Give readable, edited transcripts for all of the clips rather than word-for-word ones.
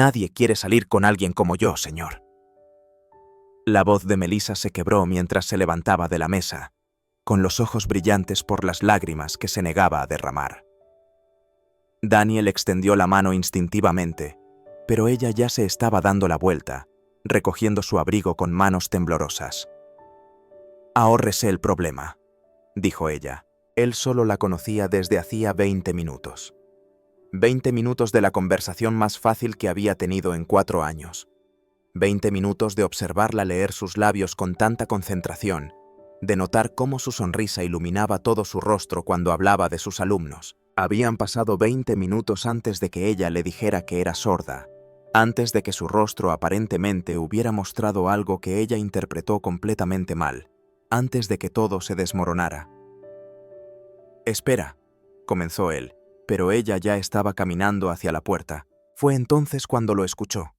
Nadie quiere salir con alguien como yo, señor. La voz de Melissa se quebró mientras se levantaba de la mesa, con los ojos brillantes por las lágrimas que se negaba a derramar. Daniel extendió la mano instintivamente, pero ella ya se estaba dando la vuelta, recogiendo su abrigo con manos temblorosas. «Ahórrese el problema», dijo ella. Él solo la conocía desde hacía 20 minutos. 20 minutos de la conversación más fácil que había tenido en 4 años. 20 minutos de observarla leer sus labios con tanta concentración, de notar cómo su sonrisa iluminaba todo su rostro cuando hablaba de sus alumnos. Habían pasado 20 minutos antes de que ella le dijera que era sorda, antes de que su rostro aparentemente hubiera mostrado algo que ella interpretó completamente mal, antes de que todo se desmoronara. «Espera», comenzó él, pero ella ya estaba caminando hacia la puerta. Fue entonces cuando lo escuchó.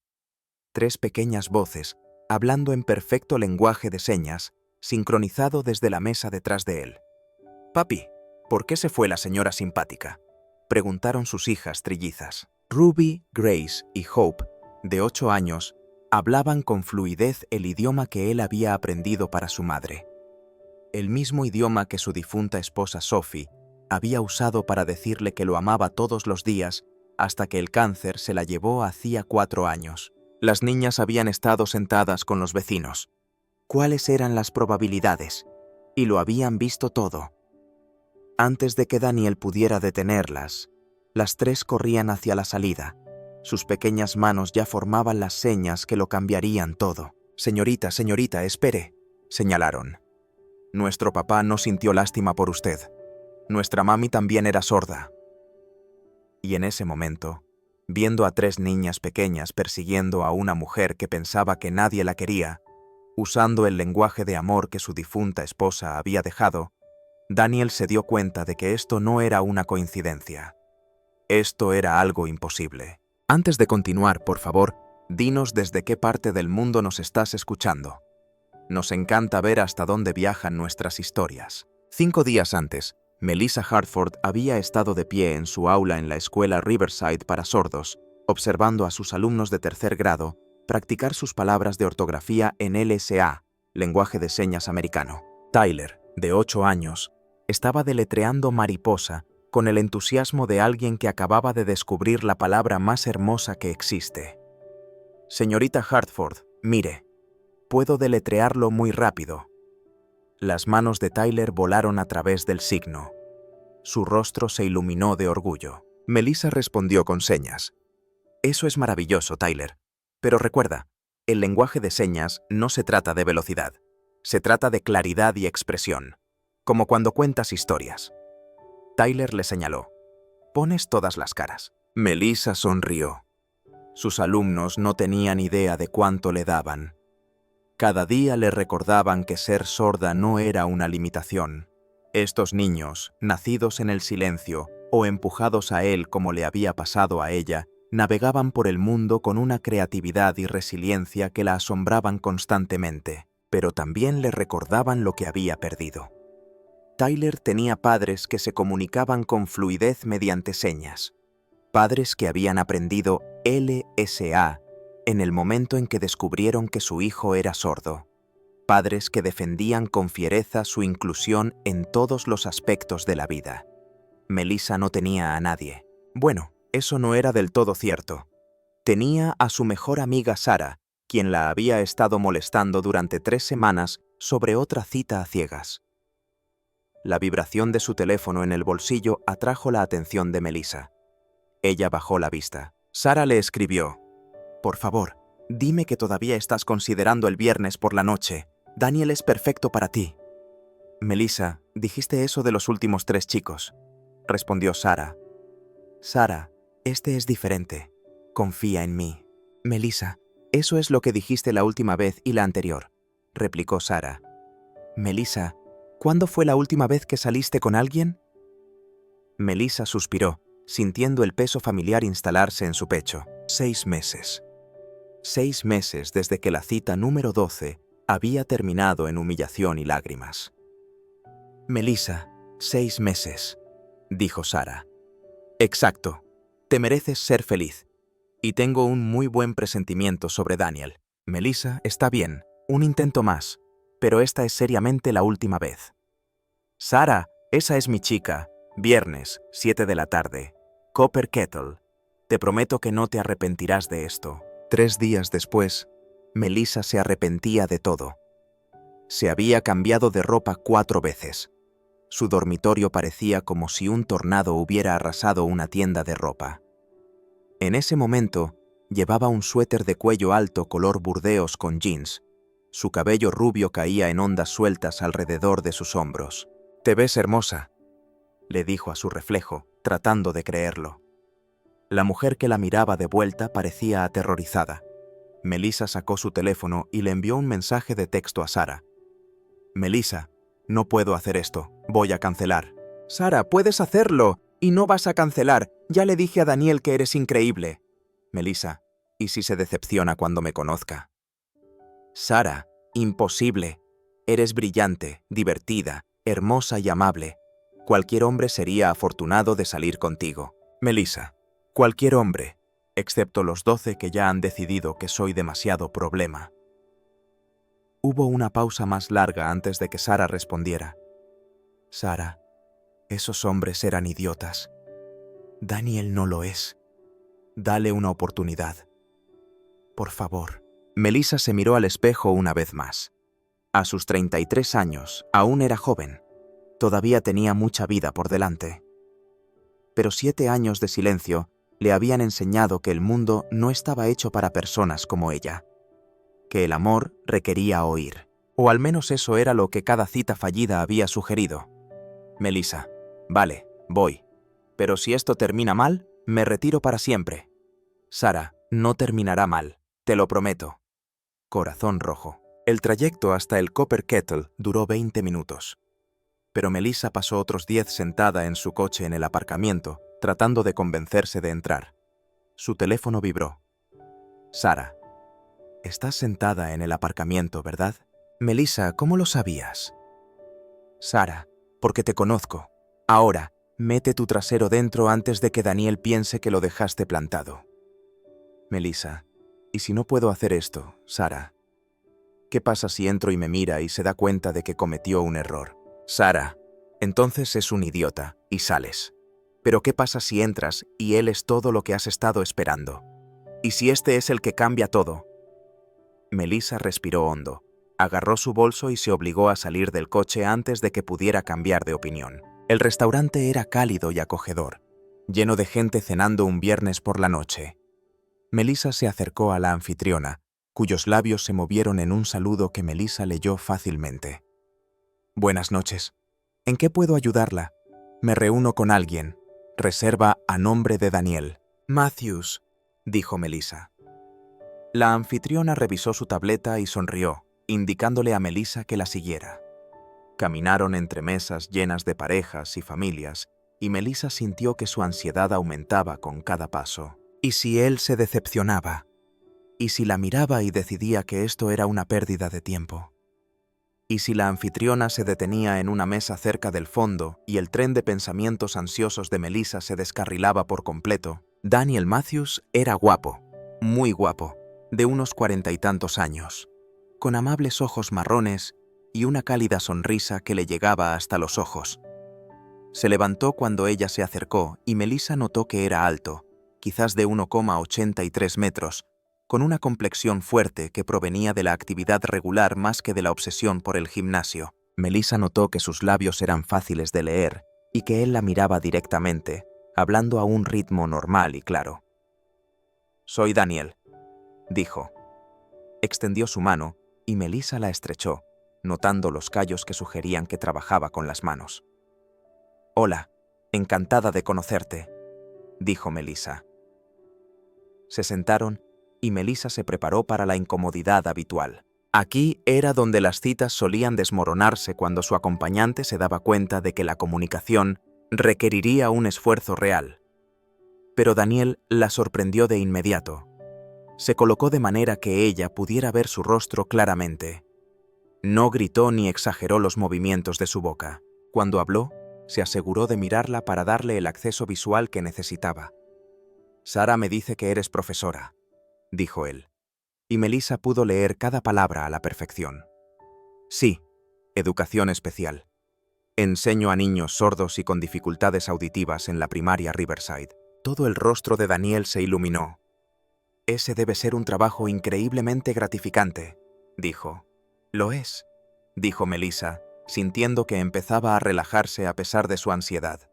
3 pequeñas voces, hablando en perfecto lenguaje de señas, sincronizado desde la mesa detrás de él. «Papi, ¿por qué se fue la señora simpática?», preguntaron sus hijas trillizas. Ruby, Grace y Hope, de 8 años, hablaban con fluidez el idioma que él había aprendido para su madre. El mismo idioma que su difunta esposa Sophie había usado para decirle que lo amaba todos los días hasta que el cáncer se la llevó hacía 4 años. Las niñas habían estado sentadas con los vecinos. ¿Cuáles eran las probabilidades? Y lo habían visto todo. Antes de que Daniel pudiera detenerlas, las 3 corrían hacia la salida. Sus pequeñas manos ya formaban las señas que lo cambiarían todo. «Señorita, señorita, espere», señalaron. «Nuestro papá no sintió lástima por usted. Nuestra mami también era sorda». Y en ese momento, viendo a 3 niñas pequeñas persiguiendo a una mujer que pensaba que nadie la quería, usando el lenguaje de amor que su difunta esposa había dejado, Daniel se dio cuenta de que esto no era una coincidencia. Esto era algo imposible. Antes de continuar, por favor, dinos desde qué parte del mundo nos estás escuchando. Nos encanta ver hasta dónde viajan nuestras historias. 5 días antes, Melissa Hartford había estado de pie en su aula en la escuela Riverside para sordos, observando a sus alumnos de 3er grado practicar sus palabras de ortografía en LSA, lenguaje de señas americano. Tyler, de 8 años, estaba deletreando mariposa con el entusiasmo de alguien que acababa de descubrir la palabra más hermosa que existe. «Señorita Hartford, mire, puedo deletrearlo muy rápido». Las manos de Tyler volaron a través del signo. Su rostro se iluminó de orgullo. Melissa respondió con señas. «Eso es maravilloso, Tyler. Pero recuerda, el lenguaje de señas no se trata de velocidad. Se trata de claridad y expresión, como cuando cuentas historias». Tyler le señaló. «Pones todas las caras». Melissa sonrió. Sus alumnos no tenían idea de cuánto le daban. Cada día le recordaban que ser sorda no era una limitación. Estos niños, nacidos en el silencio o empujados a él como le había pasado a ella, navegaban por el mundo con una creatividad y resiliencia que la asombraban constantemente, pero también le recordaban lo que había perdido. Tyler tenía padres que se comunicaban con fluidez mediante señas, padres que habían aprendido LSA en el momento en que descubrieron que su hijo era sordo, padres que defendían con fiereza su inclusión en todos los aspectos de la vida. Melissa no tenía a nadie. Bueno, eso no era del todo cierto. Tenía a su mejor amiga Sarah, quien la había estado molestando durante 3 semanas sobre otra cita a ciegas. La vibración de su teléfono en el bolsillo atrajo la atención de Melissa. Ella bajó la vista. Sarah le escribió: «Por favor, dime que todavía estás considerando el viernes por la noche. Daniel es perfecto para ti». «Melissa, dijiste eso de los últimos 3 chicos», respondió Sarah. «Sarah, este es diferente. Confía en mí». «Melissa, eso es lo que dijiste la última vez y la anterior», replicó Sarah. «Melissa, ¿cuándo fue la última vez que saliste con alguien?». Melissa suspiró, sintiendo el peso familiar instalarse en su pecho. 6 meses. 6 meses desde que la cita número 12 había terminado en humillación y lágrimas. «Melissa, 6 meses», dijo Sarah. «Exacto. Te mereces ser feliz. Y tengo un muy buen presentimiento sobre Daniel. Melissa, está bien, un intento más, pero esta es seriamente la última vez. Sara, esa es mi chica. Viernes, 7 de la tarde. Copper Kettle. Te prometo que no te arrepentirás de esto. 3 días después, Melissa se arrepentía de todo. Se había cambiado de ropa 4 veces. Su dormitorio parecía como si un tornado hubiera arrasado una tienda de ropa. En ese momento, llevaba un suéter de cuello alto color burdeos con jeans. Su cabello rubio caía en ondas sueltas alrededor de sus hombros. «Te ves hermosa», le dijo a su reflejo, tratando de creerlo. La mujer que la miraba de vuelta parecía aterrorizada. Melissa sacó su teléfono y le envió un mensaje de texto a Sara. «Melissa, no puedo hacer esto. Voy a cancelar». «Sara, puedes hacerlo. Y no vas a cancelar. Ya le dije a Daniel que eres increíble». «Melissa, ¿y si se decepciona cuando me conozca?» «Sara, imposible. Eres brillante, divertida, hermosa y amable. Cualquier hombre sería afortunado de salir contigo». «Melissa, cualquier hombre, excepto los 12 que ya han decidido que soy demasiado problema». Hubo una pausa más larga antes de que Sara respondiera. «Sara, esos hombres eran idiotas. Daniel no lo es. Dale una oportunidad. Por favor». Melissa se miró al espejo una vez más. A sus 33 años, aún era joven. Todavía tenía mucha vida por delante. Pero 7 años de silencio le habían enseñado que el mundo no estaba hecho para personas como ella. Que el amor requería oír. O al menos eso era lo que cada cita fallida había sugerido. «Melissa, vale, voy. Pero si esto termina mal, me retiro para siempre». «Sara, no terminará mal, te lo prometo». Corazón rojo. El trayecto hasta el Copper Kettle duró 20 minutos. Pero Melissa pasó otros 10 sentada en su coche en el aparcamiento, tratando de convencerse de entrar. Su teléfono vibró. «Sara, estás sentada en el aparcamiento, ¿verdad?» «Melissa, ¿cómo lo sabías?» «Sara, porque te conozco. Ahora, mete tu trasero dentro antes de que Daniel piense que lo dejaste plantado». «Melissa, ¿y si no puedo hacer esto, Sara? ¿Qué pasa si entro y me mira y se da cuenta de que cometió un error?» «Sara, entonces es un idiota y sales. Pero ¿qué pasa si entras y él es todo lo que has estado esperando? ¿Y si este es el que cambia todo?» Melissa respiró hondo, agarró su bolso y se obligó a salir del coche antes de que pudiera cambiar de opinión. El restaurante era cálido y acogedor, lleno de gente cenando un viernes por la noche. Melissa se acercó a la anfitriona, cuyos labios se movieron en un saludo que Melissa leyó fácilmente. «Buenas noches. ¿En qué puedo ayudarla? Me reúno con alguien. Reserva a nombre de Daniel». «Matthews», dijo Melissa. La anfitriona revisó su tableta y sonrió, indicándole a Melissa que la siguiera. Caminaron entre mesas llenas de parejas y familias, y Melissa sintió que su ansiedad aumentaba con cada paso. ¿Y si él se decepcionaba? ¿Y si la miraba y decidía que esto era una pérdida de tiempo? ¿Y si la anfitriona se detenía en una mesa cerca del fondo y el tren de pensamientos ansiosos de Melissa se descarrilaba por completo? Daniel Matthews era guapo, muy guapo, de unos 40 y tantos años, con amables ojos marrones y una cálida sonrisa que le llegaba hasta los ojos. Se levantó cuando ella se acercó y Melissa notó que era alto, quizás de 1,83 metros, con una complexión fuerte que provenía de la actividad regular más que de la obsesión por el gimnasio. Melissa notó que sus labios eran fáciles de leer y que él la miraba directamente, hablando a un ritmo normal y claro. «Soy Daniel», dijo. Extendió su mano y Melissa la estrechó, notando los callos que sugerían que trabajaba con las manos. «Hola, encantada de conocerte», dijo Melissa. Se sentaron y Melissa se preparó para la incomodidad habitual. Aquí era donde las citas solían desmoronarse cuando su acompañante se daba cuenta de que la comunicación requeriría un esfuerzo real. Pero Daniel la sorprendió de inmediato. Se colocó de manera que ella pudiera ver su rostro claramente. No gritó ni exageró los movimientos de su boca. Cuando habló, se aseguró de mirarla para darle el acceso visual que necesitaba. Sara me dice que eres profesora, dijo él, y Melissa pudo leer cada palabra a la perfección. Sí, educación especial. Enseño a niños sordos y con dificultades auditivas en la primaria Riverside. Todo el rostro de Daniel se iluminó. Ese debe ser un trabajo increíblemente gratificante, dijo. Lo es, dijo Melissa, sintiendo que empezaba a relajarse a pesar de su ansiedad.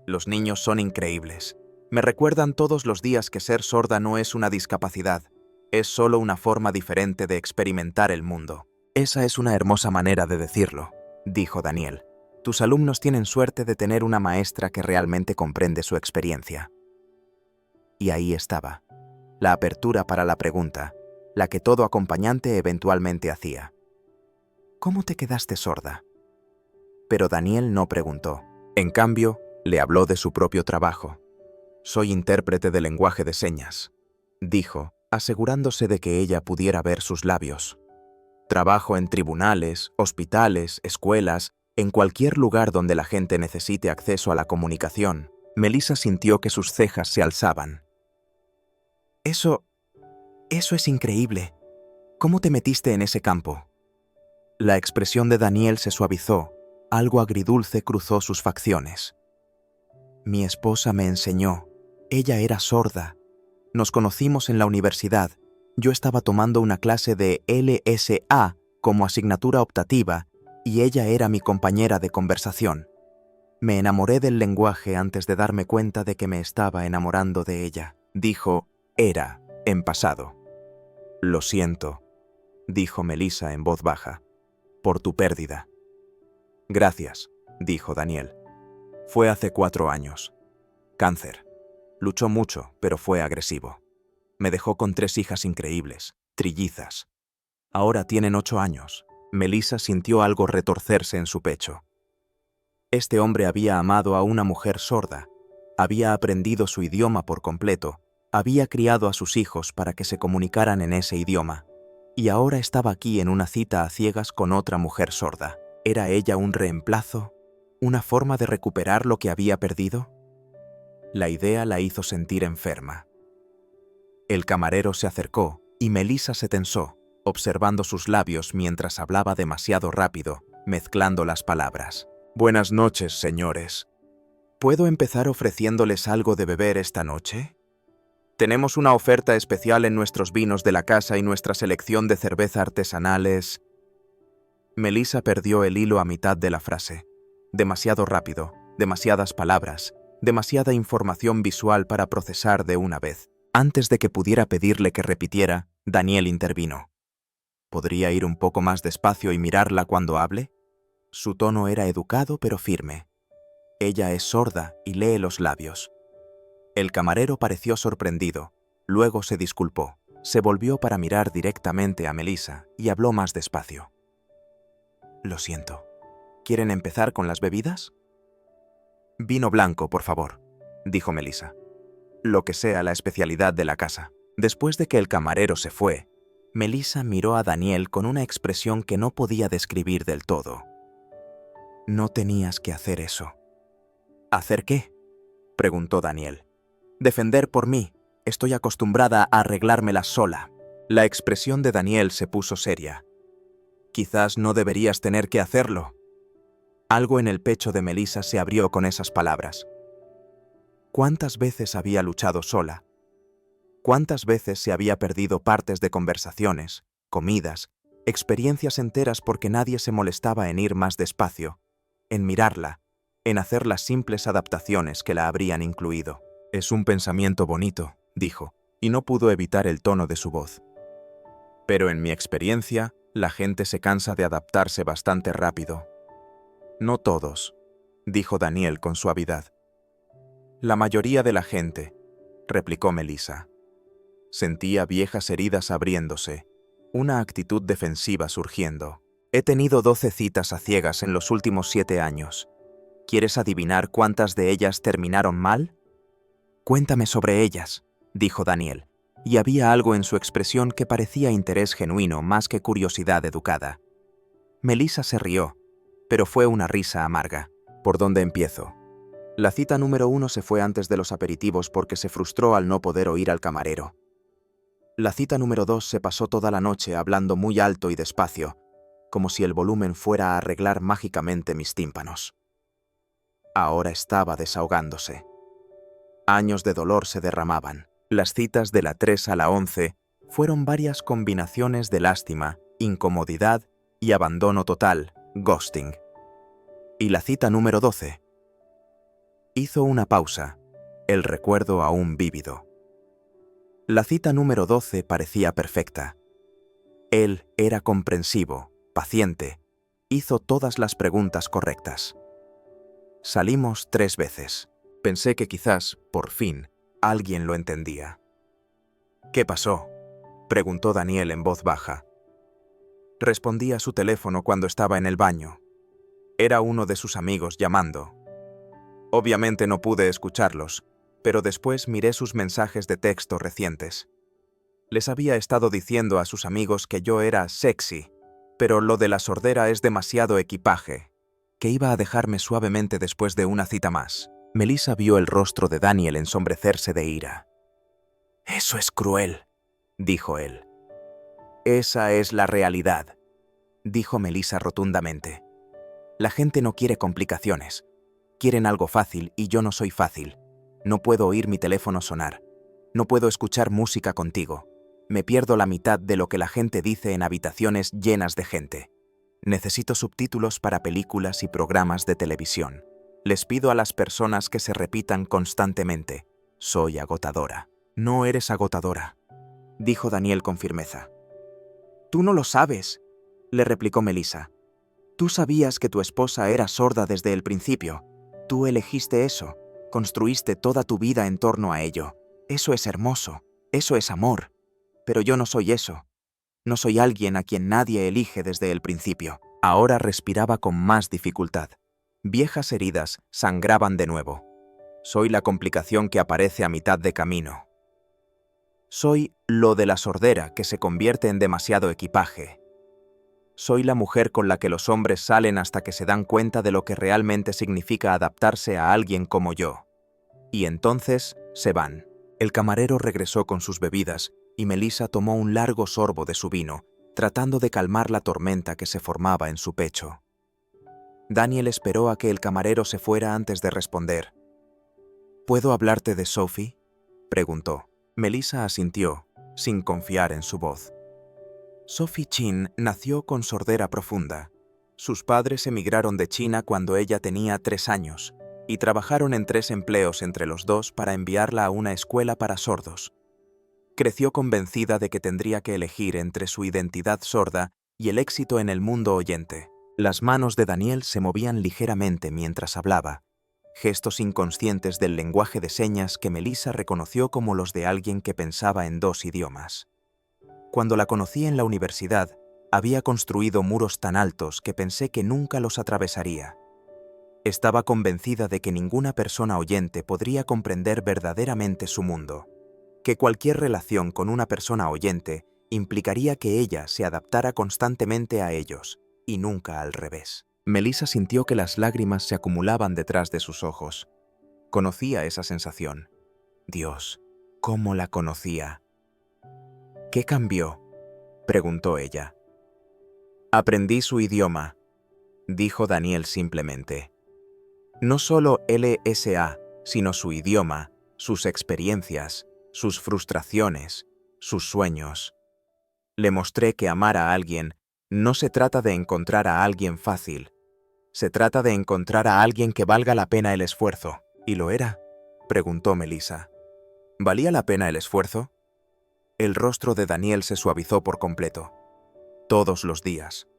Los niños son increíbles. Me recuerdan todos los días que ser sorda no es una discapacidad, es solo una forma diferente de experimentar el mundo. Esa es una hermosa manera de decirlo, dijo Daniel. Tus alumnos tienen suerte de tener una maestra que realmente comprende su experiencia. Y ahí estaba, la apertura para la pregunta, la que todo acompañante eventualmente hacía. ¿Cómo te quedaste sorda? Pero Daniel no preguntó. En cambio, le habló de su propio trabajo. Soy intérprete de lenguaje de señas, dijo, asegurándose de que ella pudiera ver sus labios. Trabajo en tribunales, hospitales, escuelas, en cualquier lugar donde la gente necesite acceso a la comunicación. Melissa sintió que sus cejas se alzaban. Eso es increíble. ¿Cómo te metiste en ese campo? La expresión de Daniel se suavizó, algo agridulce cruzó sus facciones. Mi esposa me enseñó. Ella era sorda. Nos conocimos en la universidad. Yo estaba tomando una clase de LSA como asignatura optativa y ella era mi compañera de conversación. Me enamoré del lenguaje antes de darme cuenta de que me estaba enamorando de ella. Dijo, era, en pasado. Lo siento, dijo Melissa en voz baja, por tu pérdida. Gracias, dijo Daniel. Fue hace 4 años. Cáncer. Luchó mucho, pero fue agresivo. Me dejó con 3 hijas increíbles, trillizas. Ahora tienen 8 años. Melissa sintió algo retorcerse en su pecho. Este hombre había amado a una mujer sorda, había aprendido su idioma por completo, había criado a sus hijos para que se comunicaran en ese idioma, y ahora estaba aquí en una cita a ciegas con otra mujer sorda. ¿Era ella un reemplazo? ¿Una forma de recuperar lo que había perdido? La idea la hizo sentir enferma. El camarero se acercó y Melissa se tensó, observando sus labios mientras hablaba demasiado rápido, mezclando las palabras. Buenas noches, señores. ¿Puedo empezar ofreciéndoles algo de beber esta noche? Tenemos una oferta especial en nuestros vinos de la casa y nuestra selección de cerveza artesanales. Melissa perdió el hilo a mitad de la frase. Demasiado rápido, demasiadas palabras, demasiada información visual para procesar de una vez. Antes de que pudiera pedirle que repitiera, Daniel intervino. ¿Podría ir un poco más despacio y mirarla cuando hable? Su tono era educado pero firme. Ella es sorda y lee los labios. El camarero pareció sorprendido, luego se disculpó, se volvió para mirar directamente a Melissa y habló más despacio. Lo siento. ¿Quieren empezar con las bebidas? Vino blanco, por favor, dijo Melissa. Lo que sea la especialidad de la casa. Después de que el camarero se fue, Melissa miró a Daniel con una expresión que no podía describir del todo. No tenías que hacer eso. ¿Hacer qué? Preguntó Daniel. Defender por mí. Estoy acostumbrada a arreglármelas sola. La expresión de Daniel se puso seria. Quizás no deberías tener que hacerlo. Algo en el pecho de Melissa se abrió con esas palabras. ¿Cuántas veces había luchado sola? ¿Cuántas veces se había perdido partes de conversaciones, comidas, experiencias enteras porque nadie se molestaba en ir más despacio, en mirarla, en hacer las simples adaptaciones que la habrían incluido? Es un pensamiento bonito, dijo, y no pudo evitar el tono de su voz. Pero en mi experiencia, la gente se cansa de adaptarse bastante rápido. No todos, dijo Daniel con suavidad. La mayoría de la gente, replicó Melissa. Sentía viejas heridas abriéndose, una actitud defensiva surgiendo. He tenido 12 citas a ciegas en los últimos 7 años. ¿Quieres adivinar cuántas de ellas terminaron mal? Cuéntame sobre ellas, dijo Daniel, y había algo en su expresión que parecía interés genuino más que curiosidad educada. Melissa se rió, pero fue una risa amarga. ¿Por dónde empiezo? La cita número 1 se fue antes de los aperitivos porque se frustró al no poder oír al camarero. La cita número 2 se pasó toda la noche hablando muy alto y despacio, como si el volumen fuera a arreglar mágicamente mis tímpanos. Ahora estaba desahogándose. Años de dolor se derramaban. Las citas de la 3 a la 11 fueron varias combinaciones de lástima, incomodidad y abandono total, ghosting. Y la cita número 12. Hizo una pausa, el recuerdo aún vívido. La cita número 12 parecía perfecta. Él era comprensivo, paciente, hizo todas las preguntas correctas. Salimos 3 veces. Pensé que quizás, por fin, alguien lo entendía. ¿Qué pasó?, preguntó Daniel en voz baja. Respondí a su teléfono cuando estaba en el baño. Era uno de sus amigos llamando. Obviamente no pude escucharlos, pero después miré sus mensajes de texto recientes. Les había estado diciendo a sus amigos que yo era sexy, pero lo de la sordera es demasiado equipaje, que iba a dejarme suavemente después de una cita más. Melissa vio el rostro de Daniel ensombrecerse de ira. «Eso es cruel», dijo él. «Esa es la realidad», dijo Melissa rotundamente. «La gente no quiere complicaciones. Quieren algo fácil y yo no soy fácil. No puedo oír mi teléfono sonar. No puedo escuchar música contigo. Me pierdo la mitad de lo que la gente dice en habitaciones llenas de gente. Necesito subtítulos para películas y programas de televisión. Les pido a las personas que se repitan constantemente. Soy agotadora». «No eres agotadora», dijo Daniel con firmeza. «Tú no lo sabes», le replicó Melissa. «Tú sabías que tu esposa era sorda desde el principio. Tú elegiste eso, construiste toda tu vida en torno a ello. Eso es hermoso, eso es amor. Pero yo no soy eso. No soy alguien a quien nadie elige desde el principio». Ahora respiraba con más dificultad. Viejas heridas sangraban de nuevo. Soy la complicación que aparece a mitad de camino. Soy lo de la sordera que se convierte en demasiado equipaje. Soy la mujer con la que los hombres salen hasta que se dan cuenta de lo que realmente significa adaptarse a alguien como yo. Y entonces se van. El camarero regresó con sus bebidas y Melissa tomó un largo sorbo de su vino, tratando de calmar la tormenta que se formaba en su pecho. Daniel esperó a que el camarero se fuera antes de responder. «¿Puedo hablarte de Sophie?», preguntó. Melissa asintió, sin confiar en su voz. Sophie Chin nació con sordera profunda. Sus padres emigraron de China cuando ella tenía 3 años y trabajaron en 3 empleos entre los dos para enviarla a una escuela para sordos. Creció convencida de que tendría que elegir entre su identidad sorda y el éxito en el mundo oyente. Las manos de Daniel se movían ligeramente mientras hablaba, gestos inconscientes del lenguaje de señas que Melissa reconoció como los de alguien que pensaba en 2 idiomas. Cuando la conocí en la universidad, había construido muros tan altos que pensé que nunca los atravesaría. Estaba convencida de que ninguna persona oyente podría comprender verdaderamente su mundo, que cualquier relación con una persona oyente implicaría que ella se adaptara constantemente a ellos, y nunca al revés. Melissa sintió que las lágrimas se acumulaban detrás de sus ojos. Conocía esa sensación. Dios, ¿cómo la conocía? «¿Qué cambió?», preguntó ella. «Aprendí su idioma», dijo Daniel simplemente. «No solo LSA, sino su idioma, sus experiencias, sus frustraciones, sus sueños. Le mostré que amar a alguien no se trata de encontrar a alguien fácil. Se trata de encontrar a alguien que valga la pena el esfuerzo». «¿Y lo era?», preguntó Melissa. «¿Valía la pena el esfuerzo?». El rostro de Daniel se suavizó por completo. «Todos los días.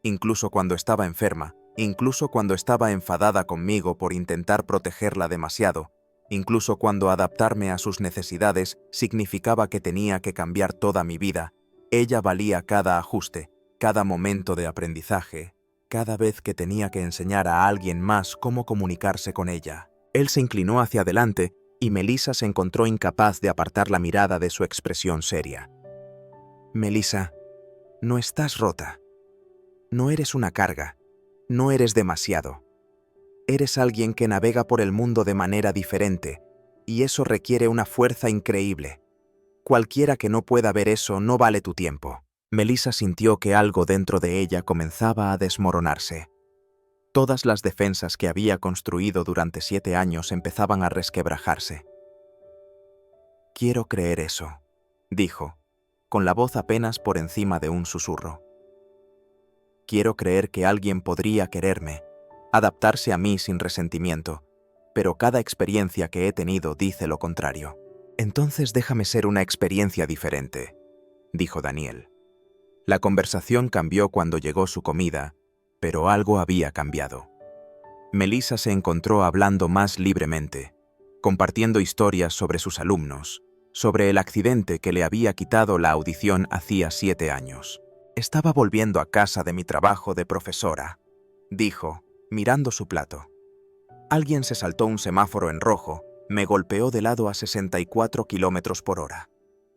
Incluso cuando estaba enferma, incluso cuando estaba enfadada conmigo por intentar protegerla demasiado, incluso cuando adaptarme a sus necesidades significaba que tenía que cambiar toda mi vida, ella valía cada ajuste, cada momento de aprendizaje, cada vez que tenía que enseñar a alguien más cómo comunicarse con ella». Él se inclinó hacia adelante y Melissa se encontró incapaz de apartar la mirada de su expresión seria. «Melissa, no estás rota. No eres una carga. No eres demasiado. Eres alguien que navega por el mundo de manera diferente, y eso requiere una fuerza increíble. Cualquiera que no pueda ver eso no vale tu tiempo. Melissa sintió que algo dentro de ella comenzaba a desmoronarse. Todas las defensas que había construido durante 7 años empezaban a resquebrajarse. «Quiero creer eso», dijo, con la voz apenas por encima de un susurro. «Quiero creer que alguien podría quererme, adaptarse a mí sin resentimiento, pero cada experiencia que he tenido dice lo contrario». «Entonces déjame ser una experiencia diferente», dijo Daniel. La conversación cambió cuando llegó su comida, pero algo había cambiado. Melissa se encontró hablando más libremente, compartiendo historias sobre sus alumnos, sobre el accidente que le había quitado la audición hacía 7 años. «Estaba volviendo a casa de mi trabajo de profesora», dijo, mirando su plato. «Alguien se saltó un semáforo en rojo, me golpeó de lado a 64 kilómetros por hora.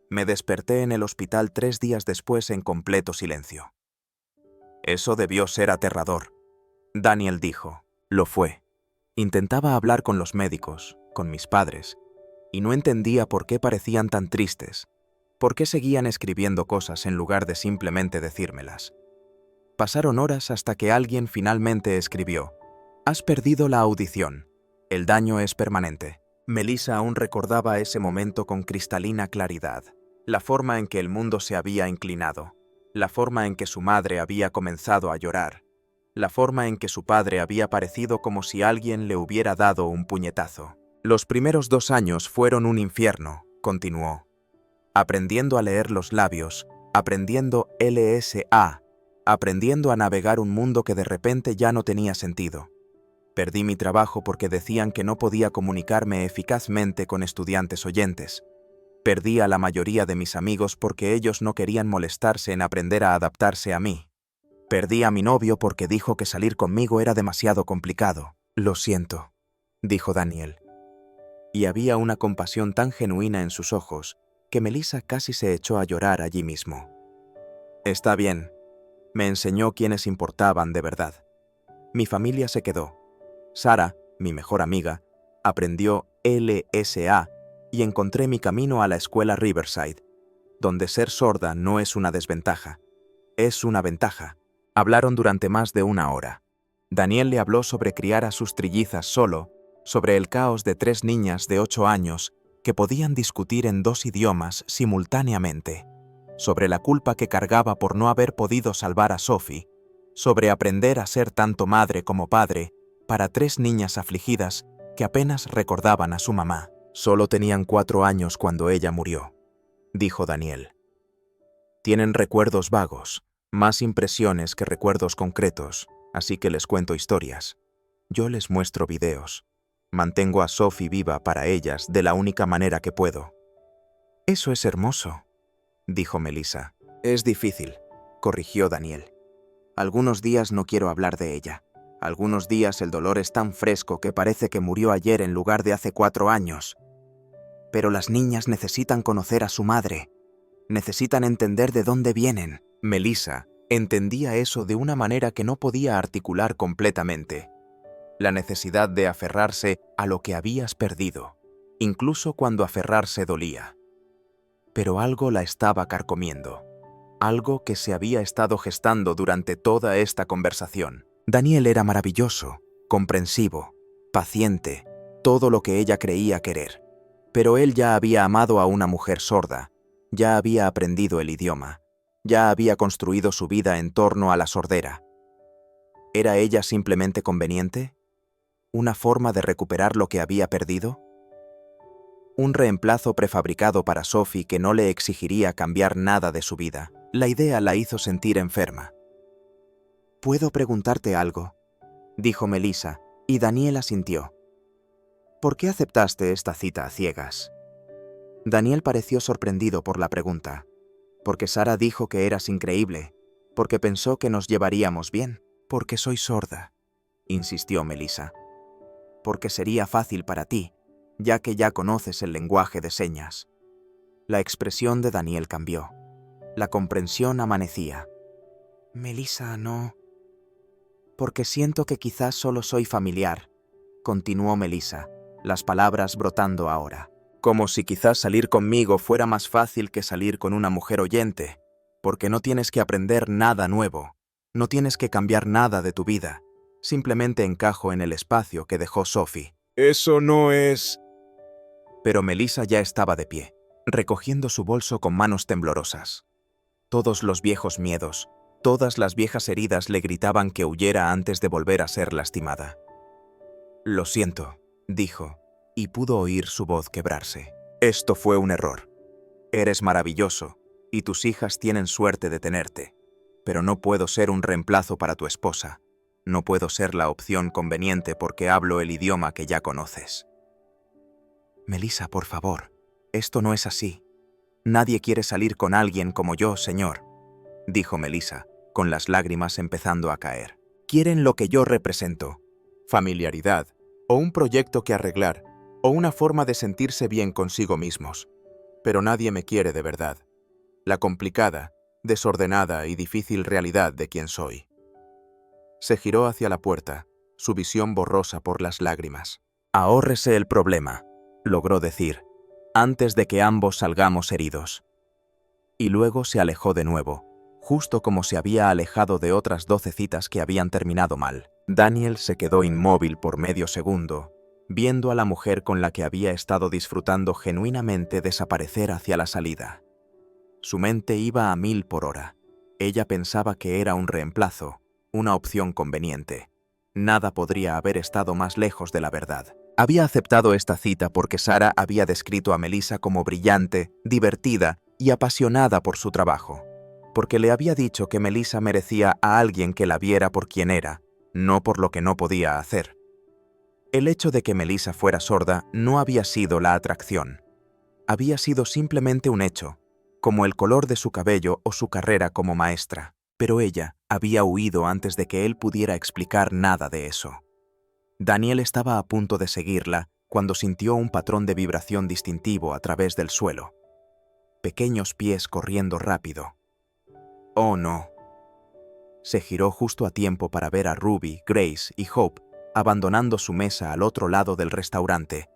Me desperté en el hospital 3 días después en completo silencio». «Eso debió ser aterrador», Daniel dijo. «Lo fue. Intentaba hablar con los médicos, con mis padres, y no entendía por qué parecían tan tristes, por qué seguían escribiendo cosas en lugar de simplemente decírmelas. Pasaron horas hasta que alguien finalmente escribió: «Has perdido la audición. El daño es permanente». Melissa aún recordaba ese momento con cristalina claridad, la forma en que el mundo se había inclinado, la forma en que su madre había comenzado a llorar, la forma en que su padre había parecido como si alguien le hubiera dado un puñetazo. «Los primeros 2 años fueron un infierno», continuó. «Aprendiendo a leer los labios, aprendiendo LSA, aprendiendo a navegar un mundo que de repente ya no tenía sentido. Perdí mi trabajo porque decían que no podía comunicarme eficazmente con estudiantes oyentes. Perdí a la mayoría de mis amigos porque ellos no querían molestarse en aprender a adaptarse a mí. Perdí a mi novio porque dijo que salir conmigo era demasiado complicado». «Lo siento», dijo Daniel. Y había una compasión tan genuina en sus ojos que Melissa casi se echó a llorar allí mismo. «Está bien. Me enseñó quiénes importaban de verdad. Mi familia se quedó. Sara, mi mejor amiga, aprendió LSA y encontré mi camino a la escuela Riverside, donde ser sorda no es una desventaja, es una ventaja». Hablaron durante más de 1 hora. Daniel le habló sobre criar a sus trillizas solo, sobre el caos de 3 niñas de 8 años que podían discutir en 2 idiomas simultáneamente, sobre la culpa que cargaba por no haber podido salvar a Sophie, sobre aprender a ser tanto madre como padre para 3 niñas afligidas que apenas recordaban a su mamá. «Solo tenían 4 años cuando ella murió», dijo Daniel. «Tienen recuerdos vagos, más impresiones que recuerdos concretos, así que les cuento historias. Yo les muestro videos. Mantengo a Sophie viva para ellas de la única manera que puedo». «Eso es hermoso», dijo Melissa. «Es difícil», corrigió Daniel. «Algunos días no quiero hablar de ella. Algunos días el dolor es tan fresco que parece que murió ayer en lugar de hace 4 años. Pero las niñas necesitan conocer a su madre. Necesitan entender de dónde vienen». Melissa entendía eso de una manera que no podía articular completamente. La necesidad de aferrarse a lo que habías perdido, incluso cuando aferrarse dolía. Pero algo la estaba carcomiendo, algo que se había estado gestando durante toda esta conversación. Daniel era maravilloso, comprensivo, paciente, todo lo que ella creía querer. Pero él ya había amado a una mujer sorda, ya había aprendido el idioma, ya había construido su vida en torno a la sordera. ¿Era ella simplemente conveniente? ¿Una forma de recuperar lo que había perdido? Un reemplazo prefabricado para Sophie que no le exigiría cambiar nada de su vida. La idea la hizo sentir enferma. «¿Puedo preguntarte algo?», dijo Melissa, y Daniel asintió. «¿Por qué aceptaste esta cita a ciegas?». Daniel pareció sorprendido por la pregunta. «Porque Sara dijo que eras increíble, porque pensó que nos llevaríamos bien». «Porque soy sorda», insistió Melissa. «Porque sería fácil para ti, ya que ya conoces el lenguaje de señas». La expresión de Daniel cambió. La comprensión amanecía. «Melissa, no. Porque siento que quizás solo soy familiar, continuó Melissa, las palabras brotando ahora. Como si quizás salir conmigo fuera más fácil que salir con una mujer oyente, porque no tienes que aprender nada nuevo, no tienes que cambiar nada de tu vida, simplemente encajo en el espacio que dejó Sophie. Eso no es... Pero Melissa ya estaba de pie, recogiendo su bolso con manos temblorosas. Todos los viejos miedos, todas las viejas heridas le gritaban que huyera antes de volver a ser lastimada. Lo siento, dijo, y pudo oír su voz quebrarse. Esto fue un error. Eres maravilloso, y tus hijas tienen suerte de tenerte, pero no puedo ser un reemplazo para tu esposa. No puedo ser la opción conveniente porque hablo el idioma que ya conoces. Melissa, por favor, esto no es así. Nadie quiere salir con alguien como yo, señor, dijo Melissa, con las lágrimas empezando a caer. Quieren lo que yo represento, familiaridad, o un proyecto que arreglar, o una forma de sentirse bien consigo mismos. Pero nadie me quiere de verdad. La complicada, desordenada y difícil realidad de quien soy. Se giró hacia la puerta, su visión borrosa por las lágrimas. Ahórrese el problema, logró decir, antes de que ambos salgamos heridos. Y luego se alejó de nuevo, justo como se había alejado de otras 12 citas que habían terminado mal. Daniel se quedó inmóvil por medio segundo, viendo a la mujer con la que había estado disfrutando genuinamente desaparecer hacia la salida. Su mente iba a 1000 por hora. Ella pensaba que era un reemplazo, una opción conveniente. Nada podría haber estado más lejos de la verdad. Había aceptado esta cita porque Sara había descrito a Melissa como brillante, divertida y apasionada por su trabajo. Porque le había dicho que Melissa merecía a alguien que la viera por quien era, no por lo que no podía hacer. El hecho de que Melissa fuera sorda no había sido la atracción. Había sido simplemente un hecho, como el color de su cabello o su carrera como maestra. Pero ella había huido antes de que él pudiera explicar nada de eso. Daniel estaba a punto de seguirla cuando sintió un patrón de vibración distintivo a través del suelo. Pequeños pies corriendo rápido. ¡Oh, no! Se giró justo a tiempo para ver a Ruby, Grace y Hope abandonando su mesa al otro lado del restaurante,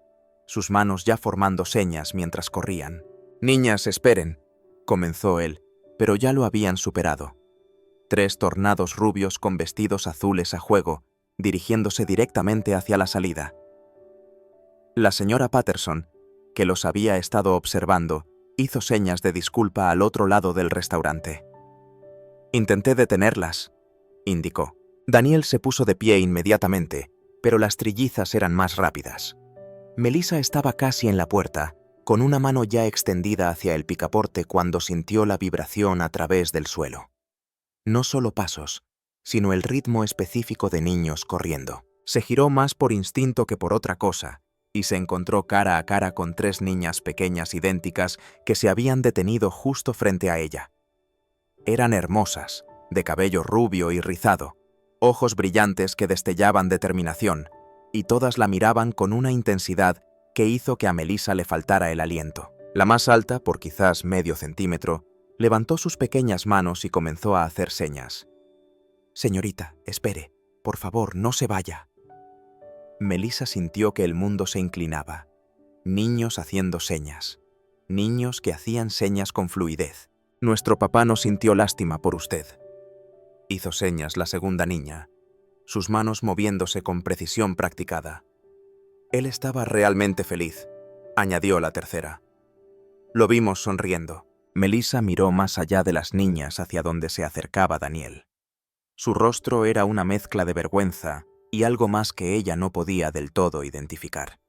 sus manos ya formando señas mientras corrían. «Niñas, esperen», comenzó él, pero ya lo habían superado. 3 tornados rubios con vestidos azules a juego, dirigiéndose directamente hacia la salida. La señora Patterson, que los había estado observando, hizo señas de disculpa al otro lado del restaurante. «Intenté detenerlas», indicó. Daniel se puso de pie inmediatamente, pero las trillizas eran más rápidas. Melissa estaba casi en la puerta, con una mano ya extendida hacia el picaporte cuando sintió la vibración a través del suelo. No solo pasos, sino el ritmo específico de niños corriendo. Se giró más por instinto que por otra cosa, y se encontró cara a cara con 3 niñas pequeñas idénticas que se habían detenido justo frente a ella. Eran hermosas, de cabello rubio y rizado, ojos brillantes que destellaban determinación, y todas la miraban con una intensidad que hizo que a Melissa le faltara el aliento. La más alta, por quizás medio centímetro, levantó sus pequeñas manos y comenzó a hacer señas. «Señorita, espere, por favor, no se vaya». Melissa sintió que el mundo se inclinaba. Niños haciendo señas. Niños que hacían señas con fluidez. «Nuestro papá no sintió lástima por usted», hizo señas la segunda niña, sus manos moviéndose con precisión practicada. «Él estaba realmente feliz», añadió la tercera. «Lo vimos sonriendo». Melissa miró más allá de las niñas hacia donde se acercaba Daniel. Su rostro era una mezcla de vergüenza y algo más que ella no podía del todo identificar.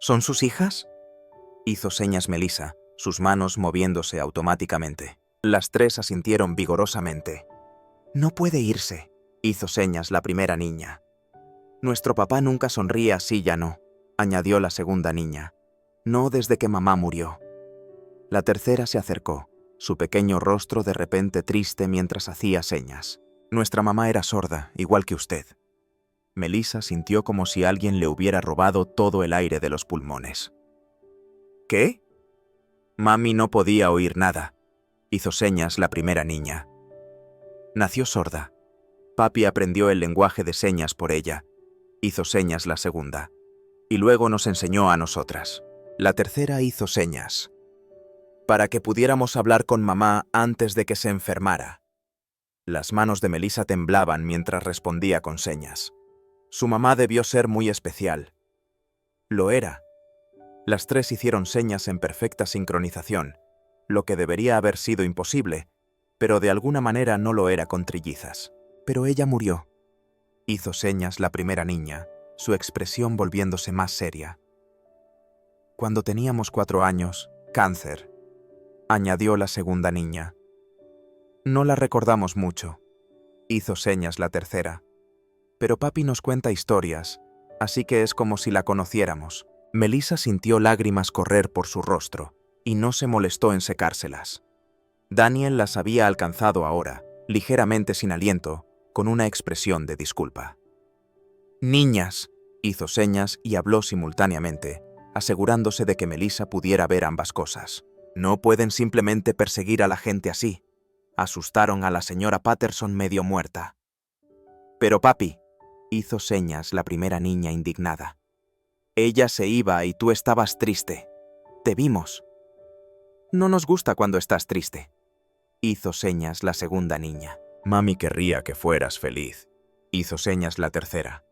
«¿Son sus hijas?», hizo señas Melissa, sus manos moviéndose automáticamente. Las 3 asintieron vigorosamente. «No puede irse», hizo señas la primera niña. «Nuestro papá nunca sonríe así, ya no», añadió la segunda niña. «No desde que mamá murió». La tercera se acercó, su pequeño rostro de repente triste mientras hacía señas. «Nuestra mamá era sorda, igual que usted». Melissa sintió como si alguien le hubiera robado todo el aire de los pulmones. «¿Qué?» «Mami no podía oír nada», hizo señas la primera niña. «Nació sorda. Papi aprendió el lenguaje de señas por ella. hizo señas la segunda, y luego nos enseñó a nosotras. La tercera hizo señas, para que pudiéramos hablar con mamá antes de que se enfermara. Las manos de Melissa temblaban mientras respondía con señas. Su mamá debió ser muy especial. Lo era. Las tres hicieron señas en perfecta sincronización, lo que debería haber sido imposible, pero de alguna manera no lo era con trillizas. Pero ella murió. Hizo señas la primera niña, su expresión volviéndose más seria. Cuando teníamos 4 años, cáncer, añadió la segunda niña. No la recordamos mucho, hizo señas la tercera. Pero papi nos cuenta historias, así que es como si la conociéramos. Melissa sintió lágrimas correr por su rostro y no se molestó en secárselas. Daniel las había alcanzado ahora, ligeramente sin aliento, con una expresión de disculpa. Niñas, hizo señas y habló simultáneamente, asegurándose de que Melissa pudiera ver ambas cosas. No pueden simplemente perseguir a la gente así. Asustaron a la señora Patterson medio muerta. Pero papi, hizo señas la primera niña indignada. Ella se iba y tú estabas triste. Te vimos. No nos gusta cuando estás triste, hizo señas la segunda niña. Mami querría que fueras feliz, hizo señas la tercera.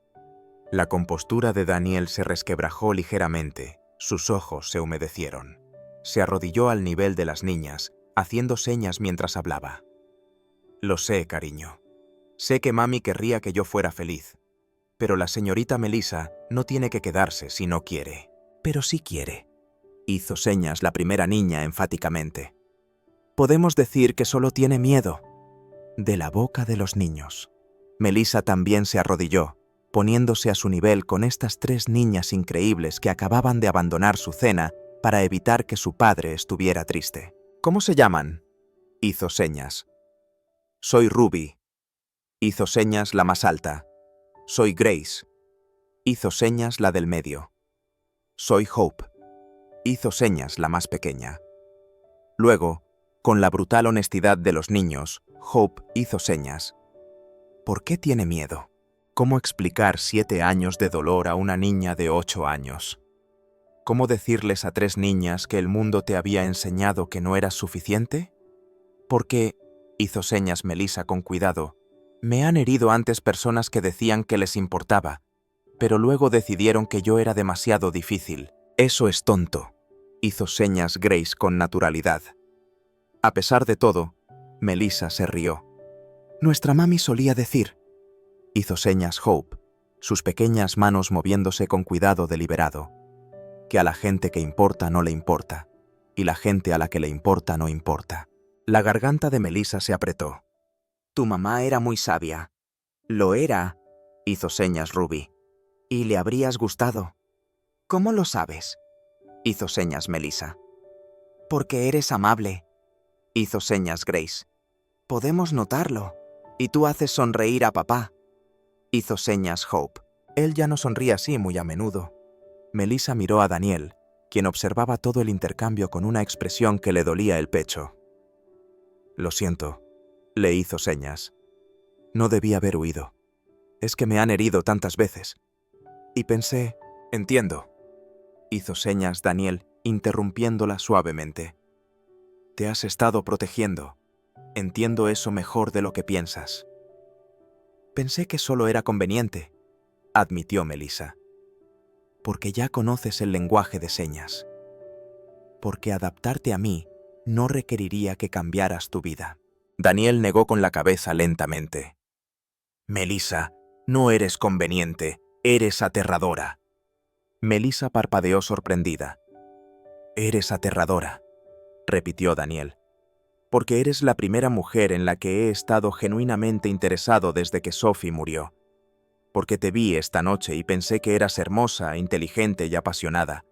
La compostura de Daniel se resquebrajó ligeramente, sus ojos se humedecieron. Se arrodilló al nivel de las niñas, haciendo señas mientras hablaba. Lo sé, cariño. Sé que mami querría que yo fuera feliz, pero la señorita Melissa no tiene que quedarse si no quiere. Pero sí quiere, hizo señas la primera niña enfáticamente. Podemos decir que solo tiene miedo. De la boca de los niños. Melissa también se arrodilló, poniéndose a su nivel con estas 3 niñas increíbles que acababan de abandonar su cena para evitar que su padre estuviera triste. ¿Cómo se llaman?, hizo señas. Soy Ruby, hizo señas la más alta. Soy Grace, hizo señas la del medio. Soy Hope, hizo señas la más pequeña. Luego, con la brutal honestidad de los niños, Hope hizo señas. ¿Por qué tiene miedo? ¿Cómo explicar 7 años de dolor a una niña de 8 años? ¿Cómo decirles a 3 niñas que el mundo te había enseñado que no eras suficiente? Porque, hizo señas Melissa con cuidado, me han herido antes personas que decían que les importaba, pero luego decidieron que yo era demasiado difícil. Eso es tonto, hizo señas Grace con naturalidad. A pesar de todo, Melissa se rió. Nuestra mami solía decir, hizo señas Hope, sus pequeñas manos moviéndose con cuidado deliberado, que a la gente que importa no le importa, y la gente a la que le importa no importa. La garganta de Melissa se apretó. Tu mamá era muy sabia. Lo era, hizo señas Ruby. Y le habrías gustado. ¿Cómo lo sabes?, hizo señas Melissa. Porque eres amable, hizo señas Grace. Podemos notarlo. Y tú haces sonreír a papá, hizo señas Hope. Él ya no sonríe así muy a menudo. Melissa miró a Daniel, quien observaba todo el intercambio con una expresión que le dolía el pecho. Lo siento, le hizo señas. No debía haber huido. Es que me han herido tantas veces. Y pensé, entiendo, hizo señas Daniel, interrumpiéndola suavemente. Te has estado protegiendo. Entiendo eso mejor de lo que piensas. Pensé que solo era conveniente, admitió Melissa. Porque ya conoces el lenguaje de señas. Porque adaptarte a mí no requeriría que cambiaras tu vida. Daniel negó con la cabeza lentamente. Melissa, no eres conveniente, eres aterradora. Melissa parpadeó sorprendida. Eres aterradora, repitió Daniel. Porque eres la primera mujer en la que he estado genuinamente interesado desde que Sophie murió. Porque te vi esta noche y pensé que eras hermosa, inteligente y apasionada.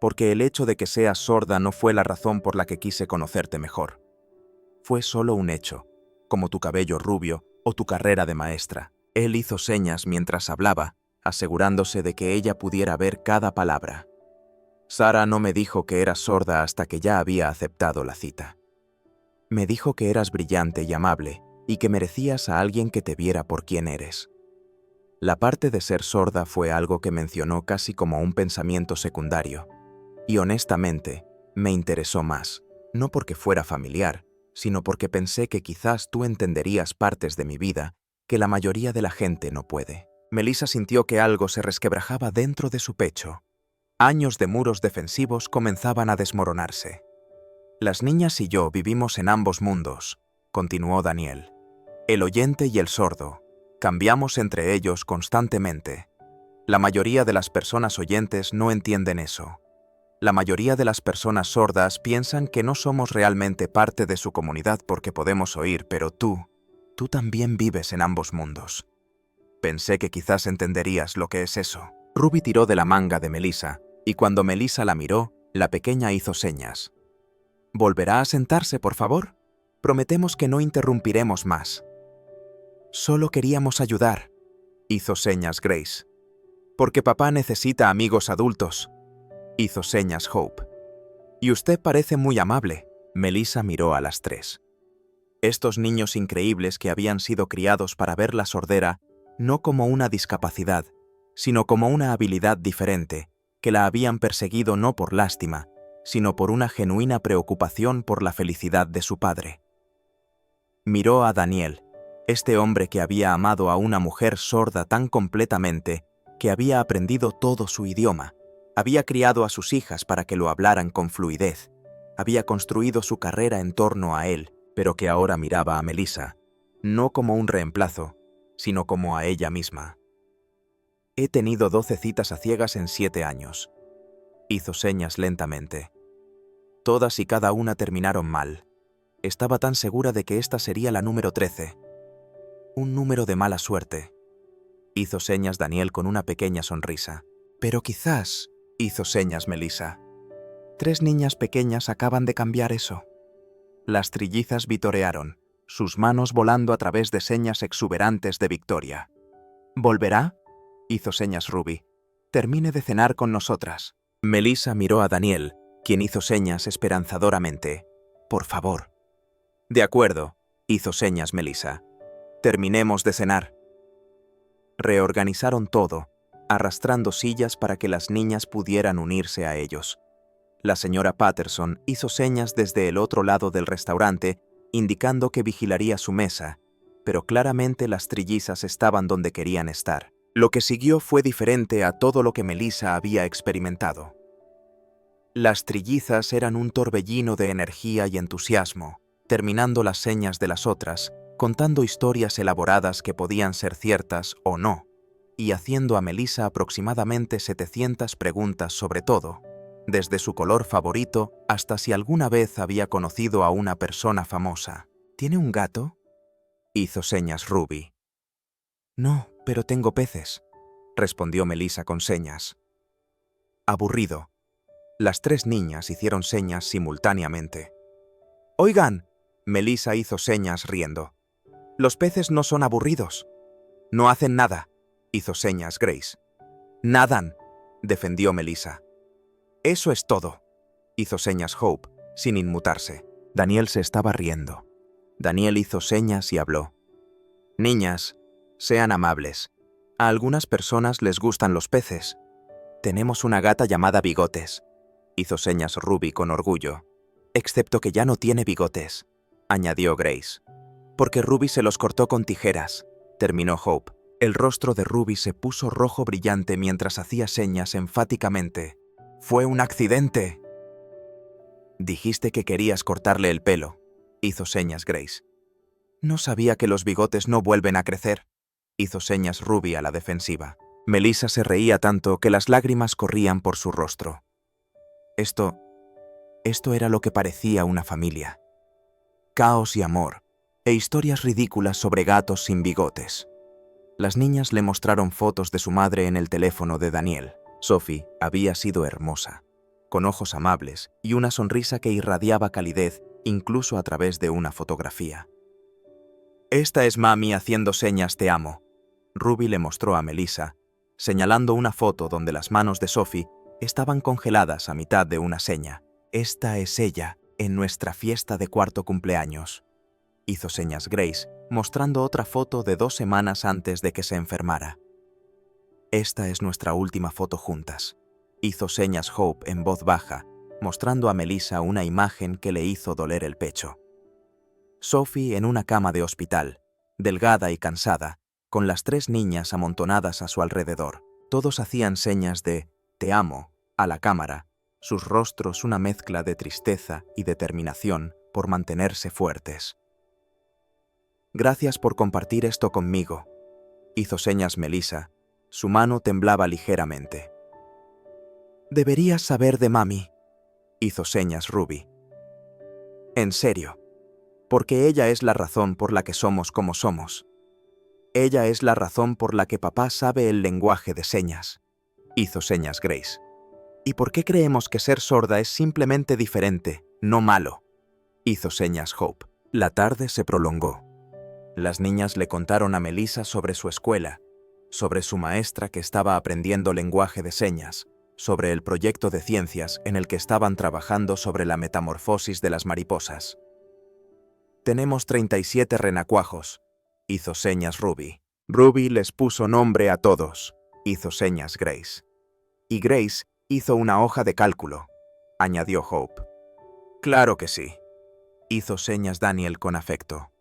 Porque el hecho de que seas sorda no fue la razón por la que quise conocerte mejor. Fue solo un hecho, como tu cabello rubio o tu carrera de maestra. Él hizo señas mientras hablaba, asegurándose de que ella pudiera ver cada palabra. Sara no me dijo que eras sorda hasta que ya había aceptado la cita. Me dijo que eras brillante y amable y que merecías a alguien que te viera por quien eres. La parte de ser sorda fue algo que mencionó casi como un pensamiento secundario. Y honestamente, me interesó más, no porque fuera familiar, sino porque pensé que quizás tú entenderías partes de mi vida que la mayoría de la gente no puede. Melissa sintió que algo se resquebrajaba dentro de su pecho. Años de muros defensivos comenzaban a desmoronarse. Las niñas y yo vivimos en ambos mundos, continuó Daniel. El oyente y el sordo. Cambiamos entre ellos constantemente. La mayoría de las personas oyentes no entienden eso. La mayoría de las personas sordas piensan que no somos realmente parte de su comunidad porque podemos oír, pero tú también vives en ambos mundos. Pensé que quizás entenderías lo que es eso. Ruby tiró de la manga de Melissa, y cuando Melissa la miró, la pequeña hizo señas. ¿Volverá a sentarse, por favor? Prometemos que no interrumpiremos más. Solo queríamos ayudar, hizo señas Grace. Porque papá necesita amigos adultos, hizo señas Hope. Y usted parece muy amable. Melissa miró a las tres. Estos niños increíbles que habían sido criados para ver la sordera no como una discapacidad, sino como una habilidad diferente, que la habían perseguido no por lástima, sino por una genuina preocupación por la felicidad de su padre. Miró a Daniel, este hombre que había amado a una mujer sorda tan completamente que había aprendido todo su idioma, había criado a sus hijas para que lo hablaran con fluidez, había construido su carrera en torno a él, pero que ahora miraba a Melissa, no como un reemplazo, sino como a ella misma. He tenido 12 citas a ciegas en 7 años. Hizo señas lentamente. Todas y cada una terminaron mal. Estaba tan segura de que esta sería la número 13. Un número de mala suerte. Hizo señas Daniel con una pequeña sonrisa. Pero quizás, hizo señas Melissa. 3 niñas pequeñas acaban de cambiar eso. Las trillizas vitorearon, sus manos volando a través de señas exuberantes de victoria. ¿Volverá? Hizo señas Ruby. Termine de cenar con nosotras. Melissa miró a Daniel, quien hizo señas esperanzadoramente. Por favor. De acuerdo, hizo señas Melissa. Terminemos de cenar. Reorganizaron todo, arrastrando sillas para que las niñas pudieran unirse a ellos. La señora Patterson hizo señas desde el otro lado del restaurante, indicando que vigilaría su mesa, pero claramente las trillizas estaban donde querían estar. Lo que siguió fue diferente a todo lo que Melissa había experimentado. Las trillizas eran un torbellino de energía y entusiasmo, terminando las señas de las otras, contando historias elaboradas que podían ser ciertas o no, y haciendo a Melissa aproximadamente 700 preguntas sobre todo, desde su color favorito hasta si alguna vez había conocido a una persona famosa. ¿Tiene un gato? Hizo señas Ruby. No, pero tengo peces, respondió Melissa con señas. Aburrido. Las 3 niñas hicieron señas simultáneamente. Oigan, Melissa hizo señas riendo. Los peces no son aburridos. No hacen nada, hizo señas Grace. Nadan, defendió Melissa. Eso es todo, hizo señas Hope, sin inmutarse. Daniel se estaba riendo. Daniel hizo señas y habló. Niñas, sean amables. A algunas personas les gustan los peces. Tenemos una gata llamada Bigotes, hizo señas Ruby con orgullo. Excepto que ya no tiene bigotes, añadió Grace. Porque Ruby se los cortó con tijeras, terminó Hope. El rostro de Ruby se puso rojo brillante mientras hacía señas enfáticamente. ¡Fue un accidente! Dijiste que querías cortarle el pelo, hizo señas Grace. No sabía que los bigotes no vuelven a crecer, hizo señas Ruby a la defensiva. Melissa se reía tanto que las lágrimas corrían por su rostro. Esto era lo que parecía una familia. Caos y amor, e historias ridículas sobre gatos sin bigotes. Las niñas le mostraron fotos de su madre en el teléfono de Daniel. Sophie había sido hermosa, con ojos amables y una sonrisa que irradiaba calidez incluso a través de una fotografía. Esta es mami haciendo señas te amo, Ruby le mostró a Melissa, señalando una foto donde las manos de Sophie estaban congeladas a mitad de una seña. Esta es ella en nuestra fiesta de 4º cumpleaños, hizo señas Grace, mostrando otra foto de 2 semanas antes de que se enfermara. Esta es nuestra última foto juntas. Hizo señas Hope en voz baja, mostrando a Melissa una imagen que le hizo doler el pecho. Sophie en una cama de hospital, delgada y cansada, con las 3 niñas amontonadas a su alrededor. Todos hacían señas de «te amo» a la cámara, sus rostros una mezcla de tristeza y determinación por mantenerse fuertes. «Gracias por compartir esto conmigo», hizo señas Melissa. Su mano temblaba ligeramente. «Deberías saber de mami», hizo señas Ruby. «En serio, porque ella es la razón por la que somos como somos. Ella es la razón por la que papá sabe el lenguaje de señas», hizo señas Grace. «¿Y por qué creemos que ser sorda es simplemente diferente, no malo?», hizo señas Hope. La tarde se prolongó. Las niñas le contaron a Melissa sobre su escuela, sobre su maestra que estaba aprendiendo lenguaje de señas, sobre el proyecto de ciencias en el que estaban trabajando sobre la metamorfosis de las mariposas. «Tenemos 37 renacuajos», hizo señas Ruby. «Ruby les puso nombre a todos», hizo señas Grace. «Y Grace hizo una hoja de cálculo», añadió Hope. «Claro que sí», hizo señas Daniel con afecto.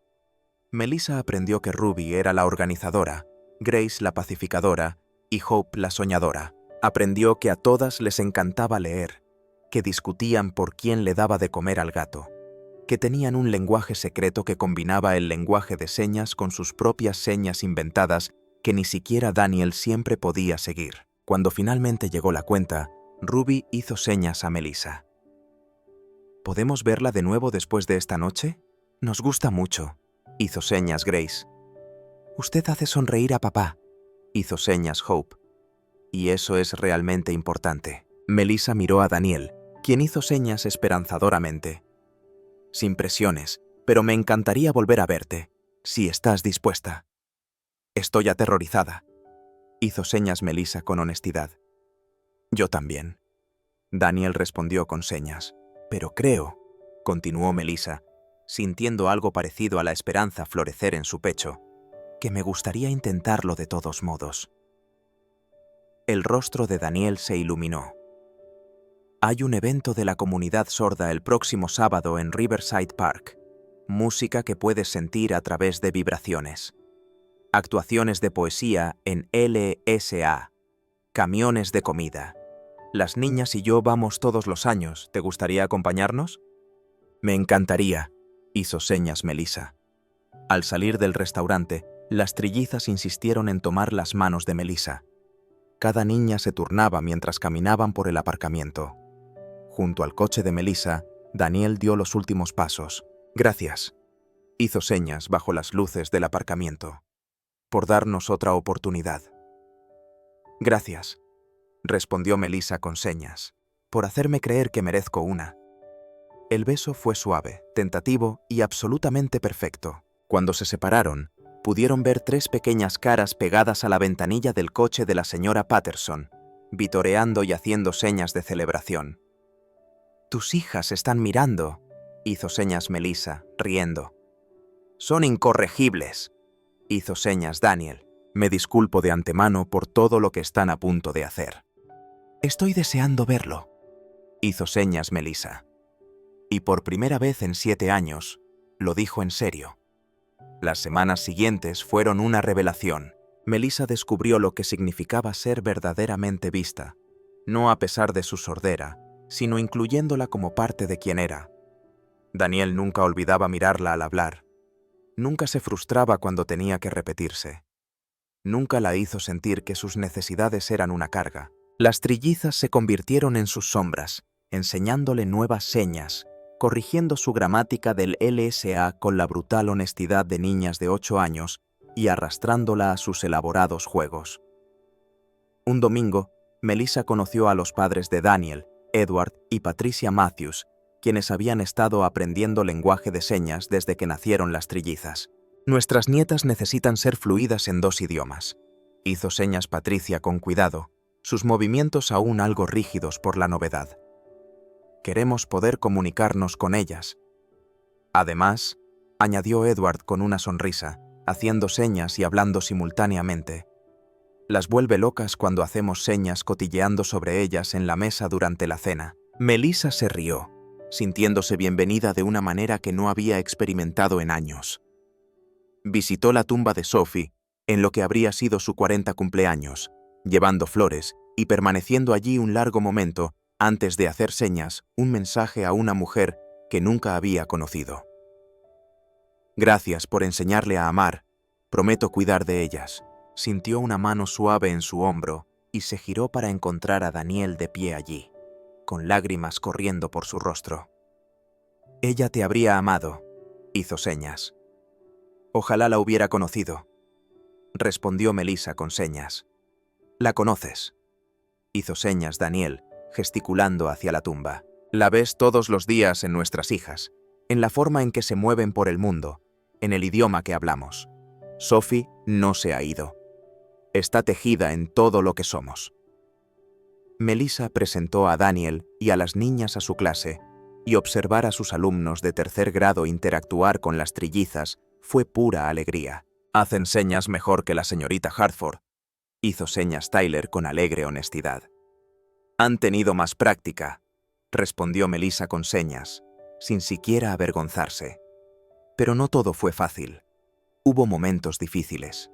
Melissa aprendió que Ruby era la organizadora, Grace la pacificadora y Hope la soñadora. Aprendió que a todas les encantaba leer, que discutían por quién le daba de comer al gato, que tenían un lenguaje secreto que combinaba el lenguaje de señas con sus propias señas inventadas que ni siquiera Daniel siempre podía seguir. Cuando finalmente llegó la cuenta, Ruby hizo señas a Melissa. «¿Podemos verla de nuevo después de esta noche? Nos gusta mucho», hizo señas Grace. «Usted hace sonreír a papá», hizo señas Hope. «Y eso es realmente importante». Melissa miró a Daniel, quien hizo señas esperanzadoramente. «Sin presiones, pero me encantaría volver a verte, si estás dispuesta». «Estoy aterrorizada», hizo señas Melissa con honestidad. «Yo también», Daniel respondió con señas. «Pero creo», continuó Melissa, sintiendo algo parecido a la esperanza florecer en su pecho, «que me gustaría intentarlo de todos modos». El rostro de Daniel se iluminó. «Hay un evento de la comunidad sorda el próximo sábado en Riverside Park. Música que puedes sentir a través de vibraciones. Actuaciones de poesía en LSA. Camiones de comida. Las niñas y yo vamos todos los años. ¿Te gustaría acompañarnos?» «Me encantaría», hizo señas Melissa. Al salir del restaurante, las trillizas insistieron en tomar las manos de Melissa. Cada niña se turnaba mientras caminaban por el aparcamiento. Junto al coche de Melissa, Daniel dio los últimos pasos. «Gracias», hizo señas bajo las luces del aparcamiento, «por darnos otra oportunidad». «Gracias», respondió Melissa con señas, «por hacerme creer que merezco una». El beso fue suave, tentativo y absolutamente perfecto. Cuando se separaron, pudieron ver 3 pequeñas caras pegadas a la ventanilla del coche de la señora Patterson, vitoreando y haciendo señas de celebración. «Tus hijas están mirando», hizo señas Melissa, riendo. «Son incorregibles», hizo señas Daniel. «Me disculpo de antemano por todo lo que están a punto de hacer». «Estoy deseando verlo», hizo señas Melissa. Y por primera vez en 7 años, lo dijo en serio. Las semanas siguientes fueron una revelación. Melissa descubrió lo que significaba ser verdaderamente vista, no a pesar de su sordera, sino incluyéndola como parte de quien era. Daniel nunca olvidaba mirarla al hablar. Nunca se frustraba cuando tenía que repetirse. Nunca la hizo sentir que sus necesidades eran una carga. Las trillizas se convirtieron en sus sombras, enseñándole nuevas señas, corrigiendo su gramática del LSA con la brutal honestidad de niñas de 8 años y arrastrándola a sus elaborados juegos. Un domingo, Melissa conoció a los padres de Daniel, Edward y Patricia Matthews, quienes habían estado aprendiendo lenguaje de señas desde que nacieron las trillizas. «Nuestras nietas necesitan ser fluidas en 2 idiomas», hizo señas Patricia con cuidado, sus movimientos aún algo rígidos por la novedad. «Queremos poder comunicarnos con ellas». Además, añadió Edward con una sonrisa, haciendo señas y hablando simultáneamente, Las vuelve locas cuando hacemos señas cotilleando sobre ellas en la mesa durante la cena. Melissa se rió, sintiéndose bienvenida de una manera que no había experimentado en años. Visitó la tumba de Sophie, en lo que habría sido su 40 cumpleaños, llevando flores y permaneciendo allí un largo momento antes de hacer señas, un mensaje a una mujer que nunca había conocido. Gracias por enseñarle a amar, prometo cuidar de ellas. Sintió una mano suave en su hombro y se giró para encontrar a Daniel de pie allí, con lágrimas corriendo por su rostro. Ella te habría amado, hizo señas. Ojalá la hubiera conocido, respondió Melissa con señas. La conoces, hizo señas Daniel, gesticulando hacia la tumba. La ves todos los días en nuestras hijas, en la forma en que se mueven por el mundo, en el idioma que hablamos. Sophie no se ha ido. Está tejida en todo lo que somos. Melissa presentó a Daniel y a las niñas a su clase, y observar a sus alumnos de tercer grado interactuar con las trillizas fue pura alegría. Hacen señas mejor que la señorita Hartford, hizo señas Tyler con alegre honestidad. Han tenido más práctica, respondió Melissa con señas, sin siquiera avergonzarse. Pero no todo fue fácil. Hubo momentos difíciles.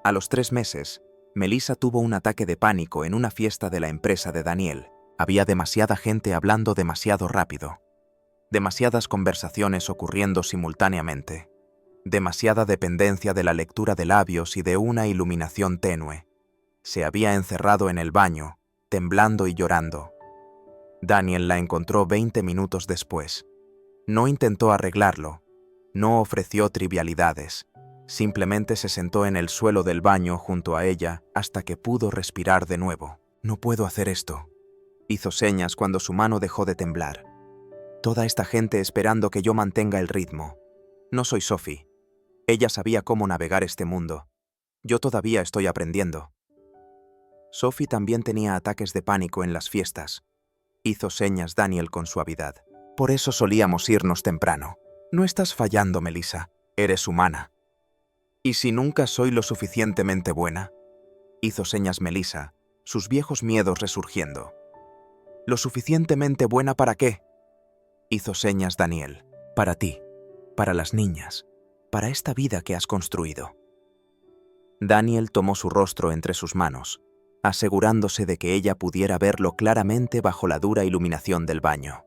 A los 3 meses, Melissa tuvo un ataque de pánico en una fiesta de la empresa de Daniel. Había demasiada gente hablando demasiado rápido. Demasiadas conversaciones ocurriendo simultáneamente. Demasiada dependencia de la lectura de labios y de una iluminación tenue. Se había encerrado en el baño, temblando y llorando. Daniel la encontró 20 minutos después. No intentó arreglarlo. No ofreció trivialidades. Simplemente se sentó en el suelo del baño junto a ella hasta que pudo respirar de nuevo. No puedo hacer esto. Hizo señas cuando su mano dejó de temblar. Toda esta gente esperando que yo mantenga el ritmo. No soy Sophie. Ella sabía cómo navegar este mundo. Yo todavía estoy aprendiendo. Sophie también tenía ataques de pánico en las fiestas. Hizo señas Daniel con suavidad. Por eso solíamos irnos temprano. No estás fallando, Melissa. Eres humana. ¿Y si nunca soy lo suficientemente buena? Hizo señas Melissa, sus viejos miedos resurgiendo. ¿Lo suficientemente buena para qué? Hizo señas Daniel. Para ti, para las niñas, para esta vida que has construido. Daniel tomó su rostro entre sus manos, asegurándose de que ella pudiera verlo claramente bajo la dura iluminación del baño.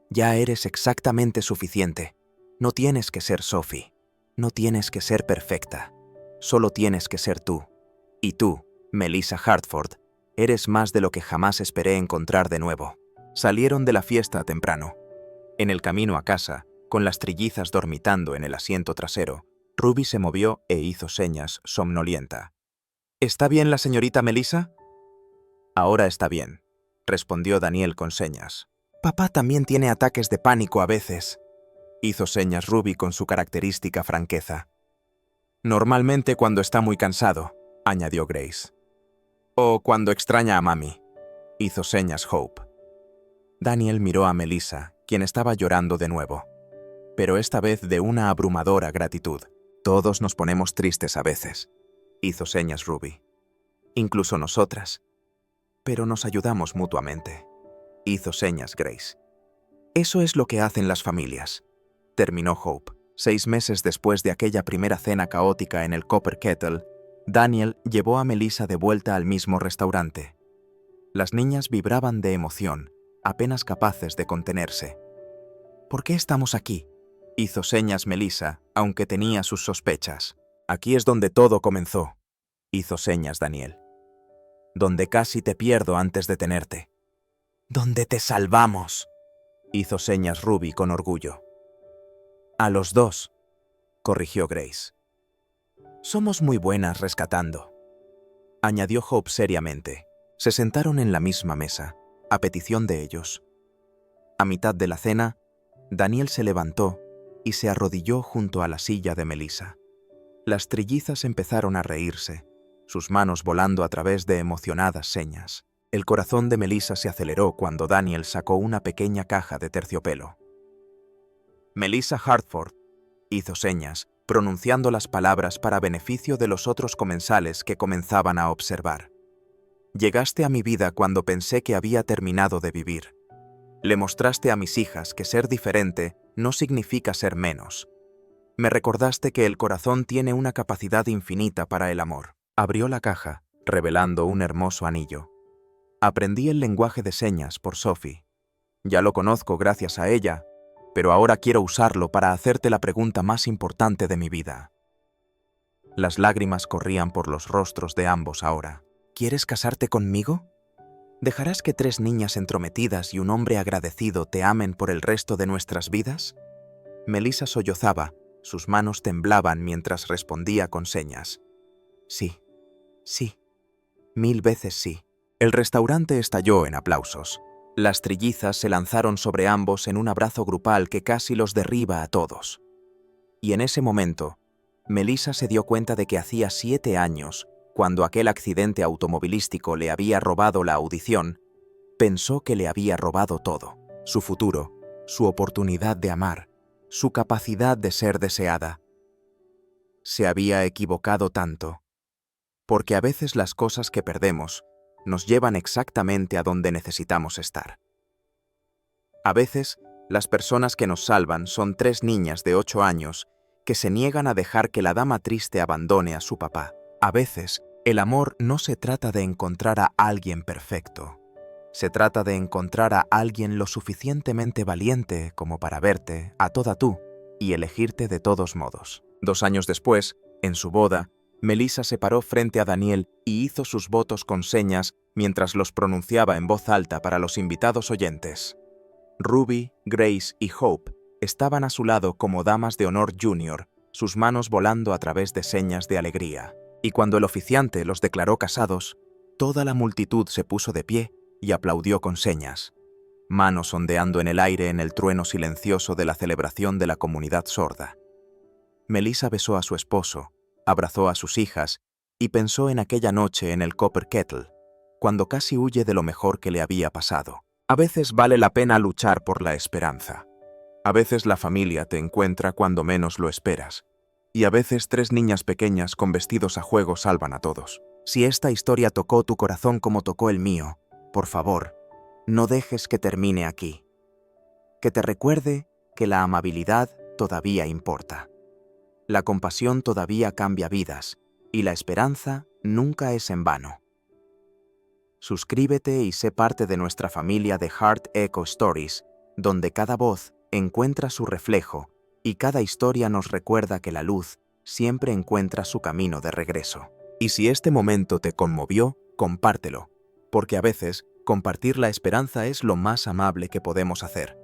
Ya eres exactamente suficiente. No tienes que ser Sophie. No tienes que ser perfecta. Solo tienes que ser tú. Y tú, Melissa Hartford, eres más de lo que jamás esperé encontrar de nuevo. Salieron de la fiesta temprano. En el camino a casa, con las trillizas dormitando en el asiento trasero, Ruby se movió e hizo señas somnolienta. ¿Está bien la señorita Melissa? Ahora está bien, respondió Daniel con señas. Papá también tiene ataques de pánico a veces. Hizo señas Ruby con su característica franqueza. Normalmente cuando está muy cansado, añadió Grace. O cuando extraña a mami, hizo señas Hope. Daniel miró a Melissa, quien estaba llorando de nuevo, pero esta vez de una abrumadora gratitud. Todos nos ponemos tristes a veces, hizo señas Ruby. Incluso nosotras. Pero nos ayudamos mutuamente, hizo señas Grace. Eso es lo que hacen las familias, terminó Hope. 6 meses después de aquella primera cena caótica en el Copper Kettle, Daniel llevó a Melissa de vuelta al mismo restaurante. Las niñas vibraban de emoción, apenas capaces de contenerse. ¿Por qué estamos aquí?, hizo señas Melissa, aunque tenía sus sospechas. Aquí es donde todo comenzó, hizo señas Daniel. Donde casi te pierdo antes de tenerte. Donde te salvamos, hizo señas Ruby con orgullo. A los 2, corrigió Grace. Somos muy buenas rescatando, añadió Hope seriamente. Se sentaron en la misma mesa, a petición de ellos. A mitad de la cena, Daniel se levantó y se arrodilló junto a la silla de Melissa. Las trillizas empezaron a reírse, sus manos volando a través de emocionadas señas. El corazón de Melissa se aceleró cuando Daniel sacó una pequeña caja de terciopelo. Melissa Hartford, hizo señas, pronunciando las palabras para beneficio de los otros comensales que comenzaban a observar. Llegaste a mi vida cuando pensé que había terminado de vivir. Le mostraste a mis hijas que ser diferente no significa ser menos. Me recordaste que el corazón tiene una capacidad infinita para el amor. Abrió la caja, revelando un hermoso anillo. Aprendí el lenguaje de señas por Sophie. Ya lo conozco gracias a ella, pero ahora quiero usarlo para hacerte la pregunta más importante de mi vida. Las lágrimas corrían por los rostros de ambos ahora. ¿Quieres casarte conmigo? ¿Dejarás que 3 niñas entrometidas y un hombre agradecido te amen por el resto de nuestras vidas? Melissa sollozaba, sus manos temblaban mientras respondía con señas. Sí, sí, 1000 veces sí. El restaurante estalló en aplausos. Las trillizas se lanzaron sobre ambos en un abrazo grupal que casi los derriba a todos. Y en ese momento, Melissa se dio cuenta de que hacía 7 años, cuando aquel accidente automovilístico le había robado la audición, pensó que le había robado todo: su futuro, su oportunidad de amar, su capacidad de ser deseada. Se había equivocado tanto, porque a veces las cosas que perdemos nos llevan exactamente a donde necesitamos estar. A veces, las personas que nos salvan son 3 niñas de 8 años que se niegan a dejar que la dama triste abandone a su papá. A veces, el amor no se trata de encontrar a alguien perfecto. Se trata de encontrar a alguien lo suficientemente valiente como para verte a toda tú y elegirte de todos modos. 2 años después, en su boda, Melissa se paró frente a Daniel y hizo sus votos con señas mientras los pronunciaba en voz alta para los invitados oyentes. Ruby, Grace y Hope estaban a su lado como damas de honor junior, sus manos volando a través de señas de alegría. Y cuando el oficiante los declaró casados, toda la multitud se puso de pie y aplaudió con señas, manos ondeando en el aire en el trueno silencioso de la celebración de la comunidad sorda. Melissa besó a su esposo, abrazó a sus hijas y pensó en aquella noche en el Copper Kettle, cuando casi huye de lo mejor que le había pasado. A veces vale la pena luchar por la esperanza. A veces la familia te encuentra cuando menos lo esperas. Y a veces 3 niñas pequeñas con vestidos a juego salvan a todos. Si esta historia tocó tu corazón como tocó el mío, por favor, no dejes que termine aquí. Que te recuerde que la amabilidad todavía importa. La compasión todavía cambia vidas y la esperanza nunca es en vano. Suscríbete y sé parte de nuestra familia de Heart Echo Stories, donde cada voz encuentra su reflejo y cada historia nos recuerda que la luz siempre encuentra su camino de regreso. Y si este momento te conmovió, compártelo, porque a veces compartir la esperanza es lo más amable que podemos hacer.